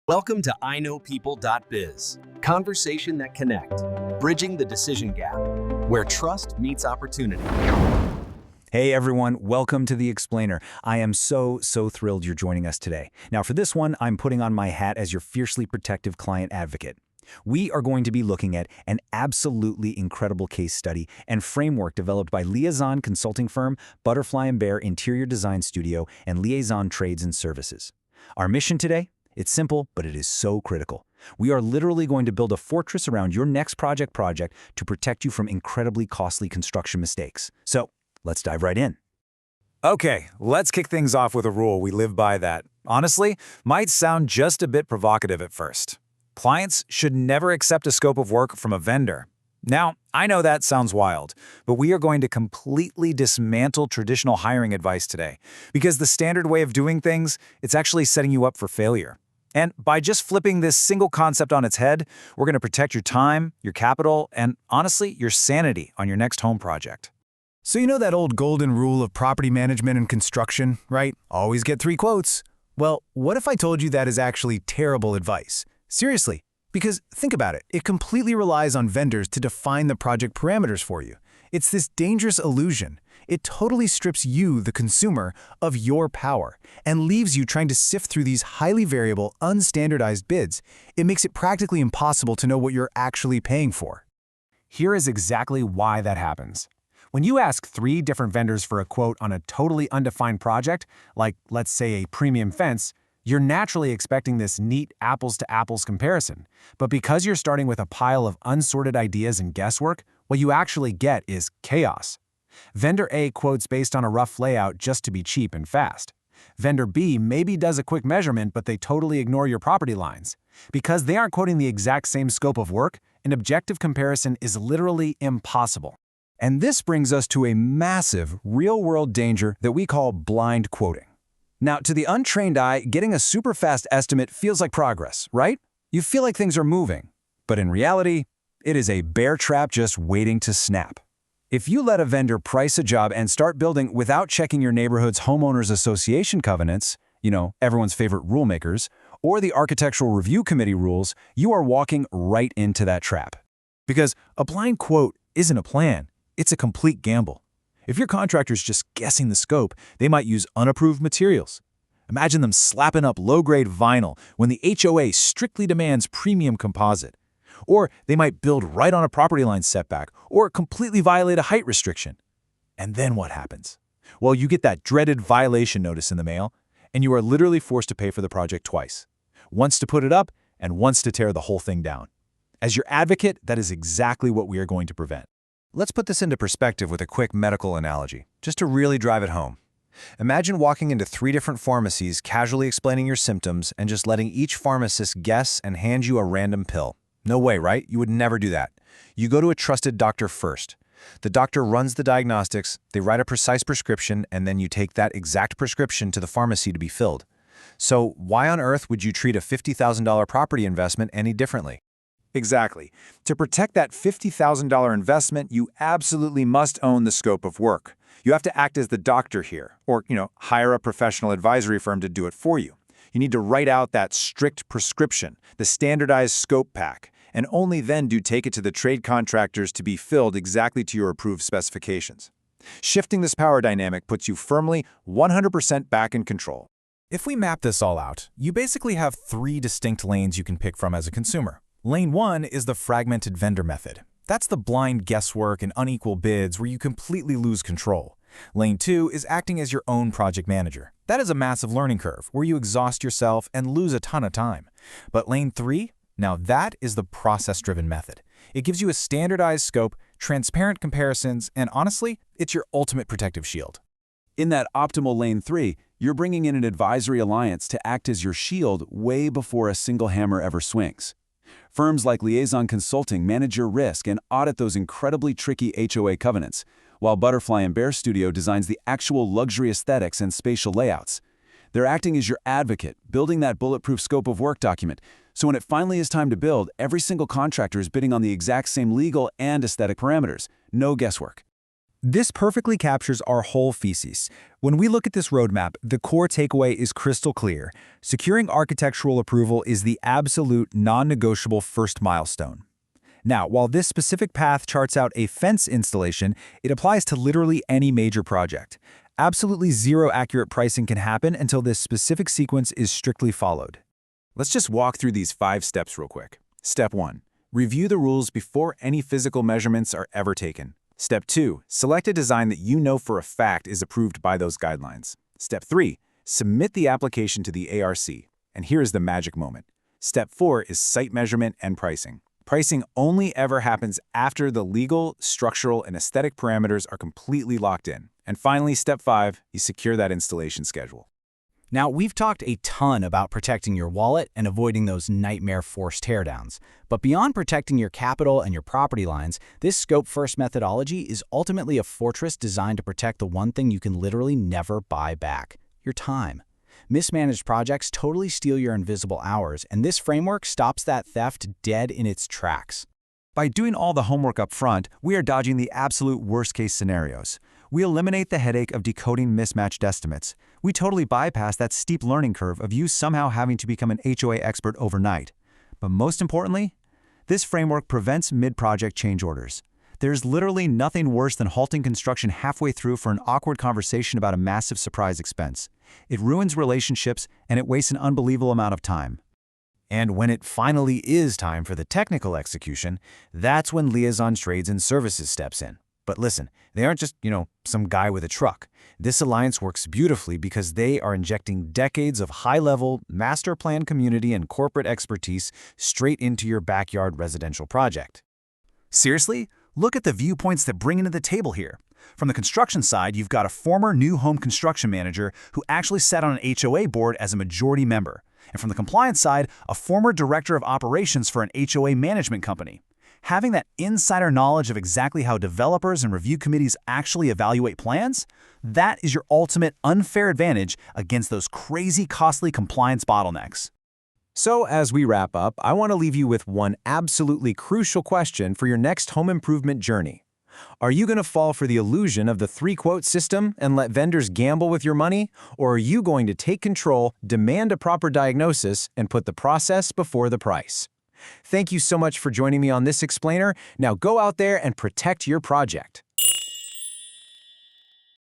Welcome to iKnowpeople.biz, conversation that connect, bridging the decision gap, where trust meets opportunity. Hey everyone, welcome to The Explainer. I am so thrilled you're joining us today. Now for this one, I'm putting on my hat as your fiercely protective client advocate. We are going to be looking at an absolutely incredible case study and framework developed by Liaison Consulting Firm, Butterfly & Bear Interior Design Studio, and Liaison Trades and Services. Our mission today? It's simple, but it is so critical. We are literally going to build a fortress around your next project to protect you from incredibly costly construction mistakes. So, let's dive right in. Okay, let's kick things off with a rule we live by that, honestly, might sound just a bit provocative at first. Clients should never accept a scope of work from a vendor. Now, I know that sounds wild, but we are going to completely dismantle traditional hiring advice today, because the standard way of doing things, it's actually setting you up for failure. And by just flipping this single concept on its head, we're going to protect your time, your capital, and honestly, your sanity on your next home project. So you know that old golden rule of property management and construction, right? Always get 3 quotes. Well, what if I told you that is actually terrible advice? Seriously, because think about it. It completely relies on vendors to define the project parameters for you. It's this dangerous illusion. It totally strips you, the consumer, of your power and leaves you trying to sift through these highly variable, unstandardized bids. It makes it practically impossible to know what you're actually paying for. Here is exactly why that happens. When you ask 3 different vendors for a quote on a totally undefined project, like let's say a premium fence, you're naturally expecting this neat apples-to-apples comparison. But because you're starting with a pile of unsorted ideas and guesswork, what you actually get is chaos. Vendor A quotes based on a rough layout just to be cheap and fast. Vendor B maybe does a quick measurement, but they totally ignore your property lines. Because they aren't quoting the exact same scope of work, an objective comparison is literally impossible. And this brings us to a massive, real-world danger that we call blind quoting. Now, to the untrained eye, getting a super fast estimate feels like progress, right? You feel like things are moving. But in reality, it is a bear trap just waiting to snap. If you let a vendor price a job and start building without checking your neighborhood's homeowners association covenants, everyone's favorite rulemakers, or the architectural review committee rules, you are walking right into that trap. Because a blind quote isn't a plan, it's a complete gamble. If your contractor's just guessing the scope, they might use unapproved materials. Imagine them slapping up low-grade vinyl when the HOA strictly demands premium composite. Or they might build right on a property line setback, or completely violate a height restriction. And then what happens? Well, you get that dreaded violation notice in the mail, and you are literally forced to pay for the project twice. Once to put it up, and once to tear the whole thing down. As your advocate, that is exactly what we are going to prevent. Let's put this into perspective with a quick medical analogy, just to really drive it home. Imagine walking into 3 different pharmacies, casually explaining your symptoms, and just letting each pharmacist guess and hand you a random pill. No way, right? You would never do that. You go to a trusted doctor first. The doctor runs the diagnostics, they write a precise prescription, and then you take that exact prescription to the pharmacy to be filled. So why on earth would you treat a $50,000 property investment any differently? Exactly. To protect that $50,000 investment, you absolutely must own the scope of work. You have to act as the doctor here, or, hire a professional advisory firm to do it for you. You need to write out that strict prescription, the standardized scope pack, and only then take it to the trade contractors to be filled exactly to your approved specifications. Shifting this power dynamic puts you firmly 100% back in control. If we map this all out, you basically have 3 distinct lanes you can pick from as a consumer. Lane 1 is the fragmented vendor method. That's the blind guesswork and unequal bids where you completely lose control. Lane 2 is acting as your own project manager. That is a massive learning curve where you exhaust yourself and lose a ton of time. But Lane 3? Now that is the process-driven method. It gives you a standardized scope, transparent comparisons, and honestly, it's your ultimate protective shield. In that optimal Lane 3, you're bringing in an advisory alliance to act as your shield way before a single hammer ever swings. Firms like Liaison Consulting manage your risk and audit those incredibly tricky HOA covenants, while Butterfly & Bear Studio designs the actual luxury aesthetics and spatial layouts. They're acting as your advocate, building that bulletproof scope of work document, so when it finally is time to build, every single contractor is bidding on the exact same legal and aesthetic parameters. No guesswork. This perfectly captures our whole thesis. When we look at this roadmap, the core takeaway is crystal clear. Securing architectural approval is the absolute non-negotiable first milestone. Now, while this specific path charts out a fence installation, it applies to literally any major project. Absolutely zero accurate pricing can happen until this specific sequence is strictly followed. Let's just walk through these 5 steps real quick. Step 1. Review the rules before any physical measurements are ever taken. Step 2. Select a design that you know for a fact is approved by those guidelines. Step 3. Submit the application to the ARC. And here is the magic moment. Step 4 is site measurement and pricing. Pricing only ever happens after the legal, structural, and aesthetic parameters are completely locked in. And finally, step 5, you secure that installation schedule. Now, we've talked a ton about protecting your wallet and avoiding those nightmare forced teardowns. But beyond protecting your capital and your property lines, this scope-first methodology is ultimately a fortress designed to protect the one thing you can literally never buy back: your time. Mismanaged projects totally steal your invisible hours, and this framework stops that theft dead in its tracks. By doing all the homework up front, we are dodging the absolute worst-case scenarios. We eliminate the headache of decoding mismatched estimates. We totally bypass that steep learning curve of you somehow having to become an HOA expert overnight. But most importantly, this framework prevents mid-project change orders. There's literally nothing worse than halting construction halfway through for an awkward conversation about a massive surprise expense. It ruins relationships, and it wastes an unbelievable amount of time. And when it finally is time for the technical execution, that's when Liaison Trades and Services steps in. But listen, they aren't just, some guy with a truck. This alliance works beautifully because they are injecting decades of high-level, master plan community and corporate expertise straight into your backyard residential project. Seriously? Look at the viewpoints that bring into the table here. From the construction side, you've got a former new home construction manager who actually sat on an HOA board as a majority member. And from the compliance side, a former director of operations for an HOA management company. Having that insider knowledge of exactly how developers and review committees actually evaluate plans, that is your ultimate unfair advantage against those crazy costly compliance bottlenecks. So as we wrap up, I want to leave you with one absolutely crucial question for your next home improvement journey. Are you going to fall for the illusion of the 3-quote system and let vendors gamble with your money? Or are you going to take control, demand a proper diagnosis, and put the process before the price? Thank you so much for joining me on this explainer. Now go out there and protect your project.